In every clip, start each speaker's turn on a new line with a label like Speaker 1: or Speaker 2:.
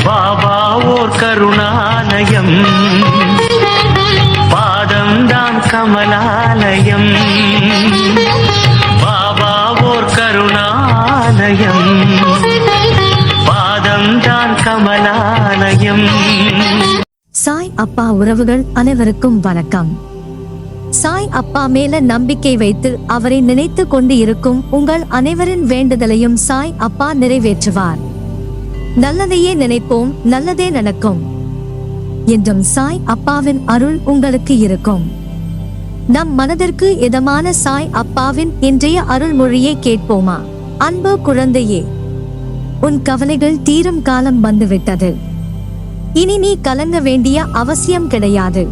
Speaker 1: பாபா ஓர் கருணாலயம், பாதம்தான் கமலாலயம். பாபா ஓர் கருணாலயம், பாதம்தான் கமலாலயம்.
Speaker 2: சாய் அப்பா உறவுகள் அனைவருக்கும் வணக்கம். சாய் அப்பா மேல நம்பிக்கை வைத்து அவரை நினைத்து கொண்டு இருக்கும் உங்கள் அனைவரின் வேண்டுதலையும் சாய் அப்பா நிறைவேற்றுவார். நல்லதையே நினைப்போம், நல்லதே நடக்கும் என்றும் சாய் அப்பாவின் அருள் உங்களுக்கு இருக்கும். நம் மனதிற்கு இதமான சாய் அப்பாவின் இன்றைய அருள்மொழியை கேட்போமா? அன்பு குழந்தையே, உன் கவலைகள் தீரும் காலம் வந்துவிட்டது. இனி நீ கலங்க வேண்டிய அவசியம் கிடையாது.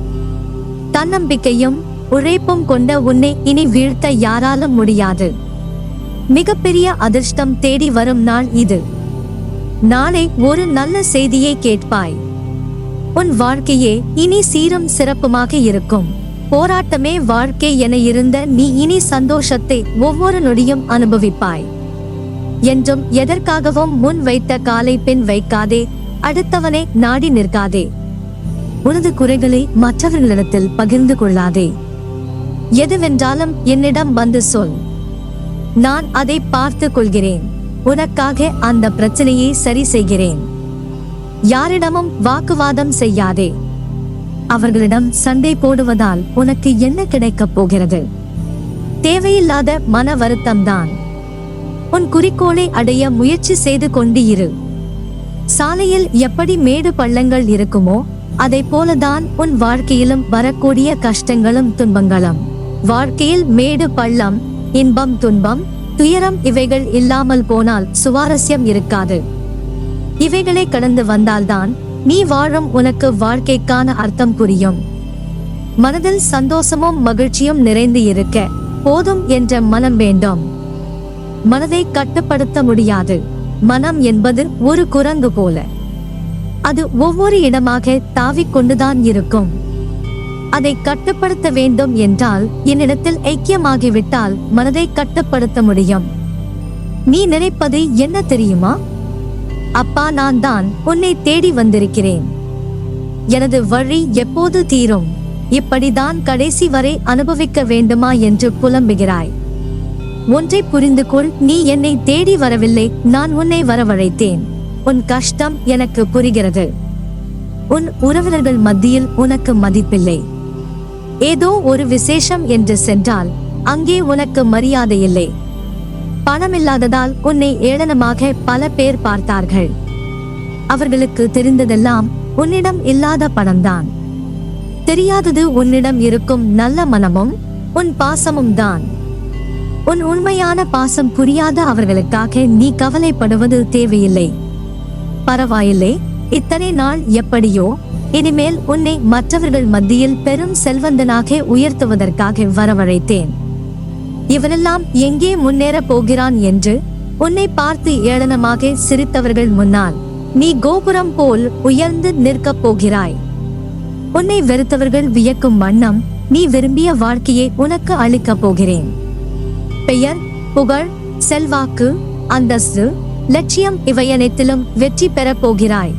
Speaker 2: தன்னம்பிக்கையும் உழைப்பும் கொண்ட உன்னை இனி வீழ்த்த யாராலும் முடியாது. மிகப்பெரிய அதிர்ஷ்டம் தேடி வரும் நாள் இது. நாளை ஒரு நல்ல செய்தியை கேட்பாய். உன் வாழ்க்கையே இனி சீரும் சிறப்புமாக இருக்கும். போராட்டமே வாழ்க்கை என இருந்த நீ இனி சந்தோஷத்தை ஒவ்வொரு நொடியும் அனுபவிப்பாய். என்றும் எதற்காகவும் முன் வைத்த காலை பின் வைக்காதே, அடுத்தவனை நாடி நிற்காதே. உனது குறைகளை மற்றவர்களிடத்தில் பகிர்ந்து கொள்ளாதே. எதுவென்றாலும் என்னிடம் வந்து சொல், நான் அதை பார்த்து கொள்கிறேன். உனக்காக அந்த பிரச்சனையை சரி செய்கிறேன். யாரிடமும் வாக்குவாதம் செய்யாதே. அவர்களிடம் சண்டை போடுவதால் உனக்கு என்ன கிடைக்கப் போகிறது? தேவையில்லாத மன வருத்தம்தான். உன் குறிக்கோளை அடைய முயற்சி செய்து கொண்டு இரு. சாலையில் எப்படி மேடு பள்ளங்கள் இருக்குமோ அதை போலதான் உன் வாழ்க்கையிலும் வரக்கூடிய கஷ்டங்களும் துன்பங்களும். வாழ்க்கையில் மேடு பள்ளம், இன்பம் துன்பம், துயரம் இவைகள் இல்லாமல் போனால் சுவாரஸ்யம் இருக்காது. இவைகளை கடந்து வந்தால்தான் நீ வாழும் உனக்கு வாழ்க்கைக்கான அர்த்தம் புரியும். மனதில் சந்தோஷமும் மகிழ்ச்சியும் நிறைந்து இருக்க போதும் என்ற மனம் வேண்டும். மனதை கட்டுப்படுத்த முடியாது. மனம் என்பது ஒரு குரங்கு போல. அது ஒவ்வொரு இடமாக தாவிக்கொண்டுதான் இருக்கும். அதை கட்டுப்படுத்த வேண்டும் என்றால் என்னிடத்தில் ஐக்கியமாகிவிட்டால் மனதை கட்டுப்படுத்த முடியும். நீ நினைப்பது என்ன தெரியுமா? அப்பா, நான் தான் உன்னை தேடி வந்திருக்கிறேன். எனது வழி எப்போது தீரும்? இப்படிதான் கடைசி வரை அனுபவிக்க வேண்டுமா என்று புலம்புகிறாய். ஒன்றை புரிந்து கொள், நீ என்னை தேடி வரவில்லை, நான் உன்னை வரவழைத்தேன். உன் கஷ்டம் எனக்கு புரிகிறது. உன் உறவினர்கள் மத்தியில் உனக்கு மதிப்பில்லை. ஏதோ ஒரு விசேஷம் என்று சென்றால் அங்கே உனக்கு மரியாதை இல்லை. பணமில்லாததால் உன்னை ஏளனமாக பல பேர் பார்த்தார்கள். அவர்களுக்கு தெரிந்ததெல்லாம் உன்னிடம் இல்லாத பணம்தான். தெரியாதது உன்னிடம் இருக்கும் நல்ல மனமும் உன் பாசமும் தான். உன் உண்மையான பாசம் புரியாத அவர்களுக்காக நீ கவலைப்படுவது தேவையில்லை. பரவாயில்லை, இத்தனை நாள் எப்படியோ, இனிமேல் உன்னை மற்றவர்கள் மத்தியில் பெரும் செல்வந்தனாக உயர்த்துவதற்காக வரவழைத்தேன். இவனெல்லாம் எங்கே முன்னேற போகிறான் என்று உன்னை பார்த்து ஏளனமாக சிரித்தவர்கள் முன்னால் நீ கோபுரம் போல் உயர்ந்து நிற்கப் போகிறாய். உன்னை வெறுத்தவர்கள் வியக்கும் வண்ணம் நீ விரும்பிய வாழ்க்கையை உனக்கு அளிக்கப் போகிறேன். பெயர், புகழ், செல்வாக்கு, அந்தஸ்து, லட்சியம் இவையனைத்திலும் வெற்றி பெறப் போகிறாய்.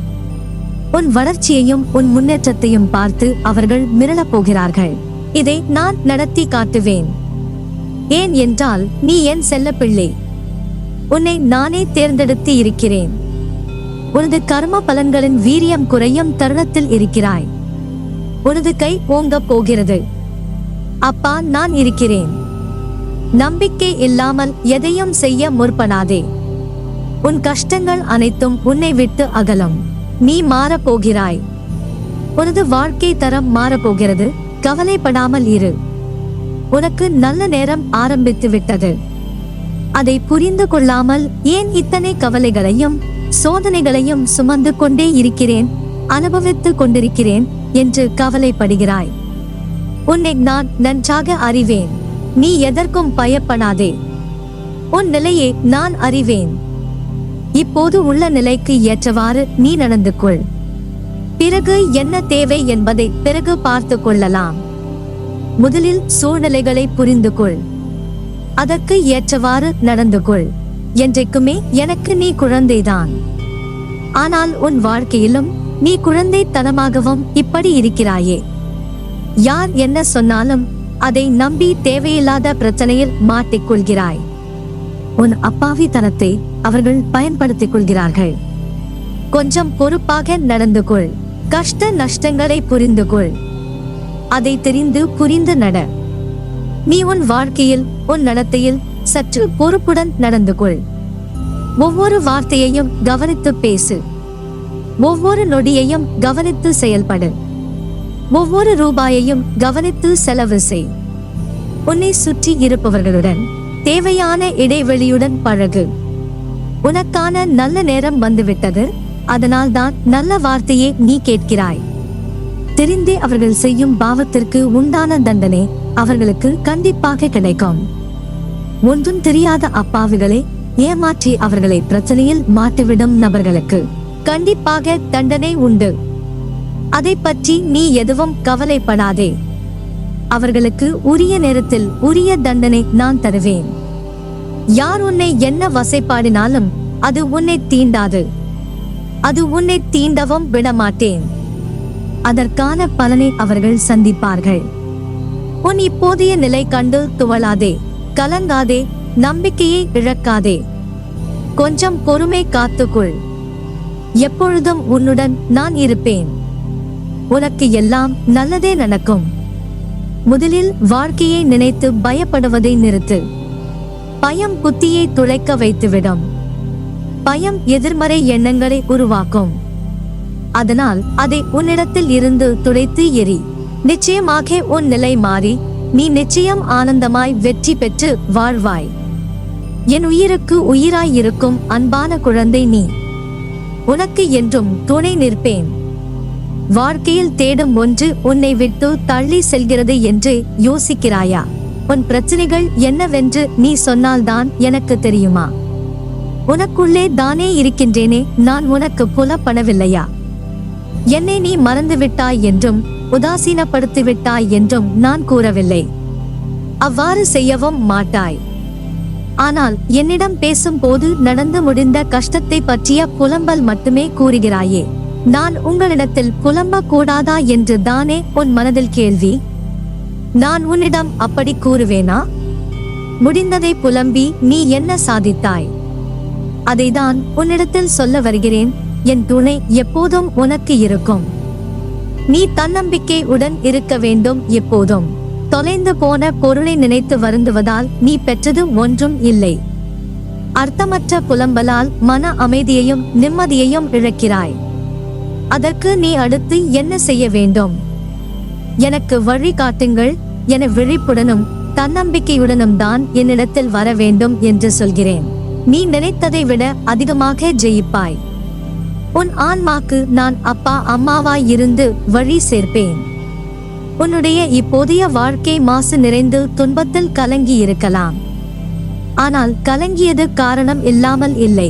Speaker 2: உன் வளர்ச்சியையும் உன் முன்னேற்றத்தையும் பார்த்து அவர்கள் மிரளப் போகிறார்கள். இதை நான் நடத்தி காட்டுவேன். ஏன் என்றால் நீ என் செல்ல பிள்ளை. உன்னை நானே தேர்ந்தெடுத்து இருக்கிறேன். உனது கர்ம பலன்களின் வீரியம் குறையும் தருணத்தில் இருக்கிறாய். உனது கை ஓங்கப் போகிறது. அப்பா, நான் இருக்கிறேன். நம்பிக்கை இல்லாமல் எதையும் செய்ய முற்படாதே. உன் கஷ்டங்கள் அனைத்தும் உன்னை விட்டு அகலும். நீ மாறப்போகிறாய். உனது வாழ்க்கை தரம் மாறப்போகிறது. கவலைப்படாமல் இரு. உனக்கு நல்ல நேரம் ஆரம்பித்து விட்டது. அதை புரிந்து கொள்ளாமல் ஏன் இத்தனை கவலைகளையும் சோதனைகளையும் சுமந்து கொண்டே இருக்கிறேன், அனுபவித்துக் கொண்டிருக்கிறேன் என்று கவலைப்படுகிறாய். உன்னை நான் நன்றாக அறிவேன். நீ எதற்கும் பயப்படாதே. உன் நிலையை நான் அறிவேன். இப்போது உள்ள நிலைக்கு ஏற்றவாறு நீ நடந்து கொள். பிறகு என்ன தேவை என்பதை பிறகு பார்த்து கொள்ளலாம். முதலில் சூழ்நிலைகளை புரிந்து கொள். அதற்கு ஏற்றவாறு நடந்து கொள். என்றைக்குமே எனக்கு நீ குழந்தைதான். ஆனால் உன் வாழ்க்கையிலும் நீ குழந்தைத்தனமாகவும் இப்படி இருக்கிறாயே. யார் என்ன சொன்னாலும் அதை நம்பி தேவையில்லாத பிரச்சனையில் மாட்டிக்கொள்கிறாய். உன் அப்பாவித்தனத்தை அவர்கள் பயன்படுத்திக் கொள்கிறார்கள். கொஞ்சம் பொறுப்பாக நடந்து கொள். கஷ்ட நஷ்டங்களை புரிந்து கொள். அதை தெரிந்து புரிந்து நட. நீ உன் வாழ்க்கையில் உன் நடத்தையில் சற்று பொறுப்புடன் நடந்து கொள். ஒவ்வொரு வார்த்தையையும் கவனித்து பேசு. ஒவ்வொரு நொடியையும் கவனித்து செயல்படு. ஒவ்வொரு ரூபாயையும் கவனித்து செலவு செய். உன்னை சுற்றி இருப்பவர்களுடன் தேவையான இடைவெளியுடன் பழகு. உனக்கான நல்ல நேரம் வந்துவிட்டது. அதனால் தான் நல்ல வார்த்தையை நீ கேட்கிறாய். தெரிந்தே அவர்கள் செய்யும் பாவத்திற்கு உண்டான தண்டனை அவர்களுக்கு கண்டிப்பாக கிடைக்கும். ஒன்றும் தெரியாத அப்பாவிகளை ஏமாற்றி அவர்களை பிரச்சனையில் மாட்டிவிடும் நபர்களுக்கு கண்டிப்பாக தண்டனை உண்டு. அதை பற்றி நீ எதுவும் கவலைப்படாதே. அவர்களுக்கு உரிய நேரத்தில் உரிய தண்டனை நான் தருவேன். யார் உன்னை என்ன வசைப்பாடினாலும் அது உன்னை தீண்டாது. அது உன்னை தீண்டவும் விடமாட்டேன். அதற்கான பலனை அவர்கள் சந்திப்பார்கள். உன் இப்போதைய நிலை கண்டு துவளாதே, கலங்காதே, நம்பிக்கையை இழக்காதே. கொஞ்சம் பொறுமை காத்துக்கொள். எப்பொழுதும் உன்னுடன் நான் இருப்பேன். உனக்கு எல்லாம் நல்லதே நடக்கும். முதலில் வாழ்க்கையை நினைத்து பயப்படுவதை நிறுத்து. பயம் புத்தியை துளைக்க வைத்துவிடும். பயம் எதிர்மறை எண்ணங்களை உருவாக்கும். அதனால் அதை உன்னிடத்தில் இருந்து துடைத்து எறி. நிச்சயமாக உன் நிலை மாறி நீ நிச்சயம் ஆனந்தமாய் வெற்றி பெற்று வாழ்வாய். என் உயிருக்கு உயிராய் இருக்கும் அன்பான குழந்தை நீ. உனக்கு என்றும் துணை நிற்பேன். வாழ்க்கையில் தேடும் ஒன்று உன்னை விட்டு தள்ளி செல்கிறது என்று யோசிக்கிறாயா? உன் பிரச்சனைகள் என்னவென்று நீ சொன்னால்தான் எனக்கு தெரியுமா? உனக்குள்ளே தானே இருக்கின்றேனே, நான் உனக்கு புலப்படவில்லையா? என்னை நீ மறந்துவிட்டாய் என்றும் உதாசீனப்படுத்திவிட்டாய் என்றும் நான் கூறவில்லை. அவ்வாறு செய்யவும் மாட்டாய். ஆனால் என்னிடம் பேசும்போது நடந்து முடிந்த கஷ்டத்தை பற்றிய புலம்பல் மட்டுமே கூறுகிறாயே. நான் உங்களிடத்தில் புலம்ப கூடாதா என்று தானே உன் மனதில் கேள்வி. நான் உன்னிடம் அப்படி கூறுவேனா? முடிந்ததை புலம்பி நீ என்ன சாதித்தாய்? அதைதான் உன்னிடத்தில் சொல்ல வருகிறேன். என் துணை எப்போதும் உனக்கு இருக்கும். நீ தன்னம்பிக்கை உடன் இருக்க வேண்டும். எப்போதும் தொலைந்து போன பொருளை நினைத்து வருந்துவதால் நீ பெற்றது ஒன்றும் இல்லை. அர்த்தமற்ற புலம்பலால் மன அமைதியையும் நிம்மதியையும் இழக்கிறாய். அதற்கு நீ அடுத்து என்ன செய்ய வேண்டும்? எனக்கு வழி காட்டுங்கள் என விழிப்புடனும் தன்னம்பிக்கையுடனும் தான் என்னிடத்தில் வர வேண்டும் என்று சொல்கிறேன். நீ நினைத்ததை விட அதிகமாக ஜெயிப்பாய். உன் ஆன்மாக்கு நான் அப்பா அம்மாவாய் இருந்து வழி சேர்ப்பேன். உன்னுடைய இப்போதைய வாழ்க்கை மாசு நிறைந்து துன்பத்தில் கலங்கி இருக்கலாம். ஆனால் கலங்கியது காரணம் இல்லாமல் இல்லை.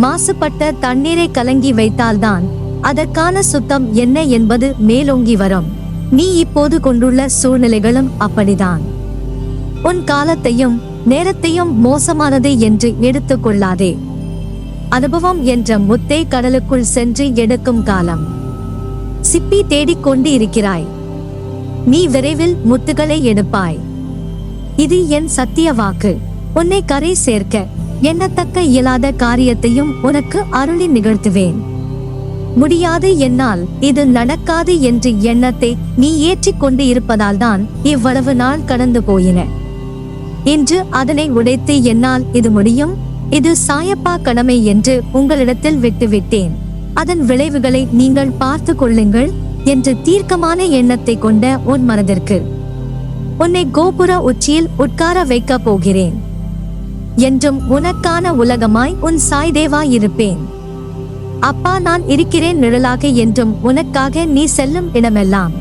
Speaker 2: மாசுபட்ட தண்ணீரை கலங்கி வைத்தால்தான் அதற்கான சுத்தம் என்ன என்பது மேலோங்கி வரும். நீ இப்போது கொண்டுள்ள சூழ்நிலைகளும் அப்படிதான். உன் காலத்தையும் நேரத்தையும் மோசமானது என்று எடுத்துக் கொள்ளாதே. அனுபவம் என்ற முத்தை கடலுக்குள் சென்று எடுக்கும் காலம். சிப்பி தேடிக்கொண்டு இருக்கிறாய். நீ விரைவில் முத்துகளை எடுப்பாய். இது என் சத்திய வாக்கு. உன்னை கரை சேர்க்க எண்ணத்தக்க இயலாத காரியத்தையும் உனக்கு அருளி நிகழ்த்துவேன். முடியாது, என்னால் இது நடக்காது என்ற எண்ணத்தை நீ ஏற்றிக்கொண்டு இருப்பதால் தான் இவ்வளவு நாள் கடந்து போயின. இன்று அதனை உடைத்து என்னால் இது முடியும், இது சாயப்பா கடமை என்று உங்களிடத்தில் விட்டுவிட்டேன். அதன் விளைவுகளை நீங்கள் பார்த்து கொள்ளுங்கள் என்று தீர்க்கமான எண்ணத்தை கொண்ட உன் மனதிற்கு உன்னை கோபுர உச்சியில் உட்கார வைக்க போகிறேன். என்றும் உனக்கான உலகமாய் உன் சாய்தேவாய் இருப்பேன். அப்பா நான் இருக்கிறேன் நிழலாக என்றும் உனக்காக நீ செல்லும் இடமெல்லாம்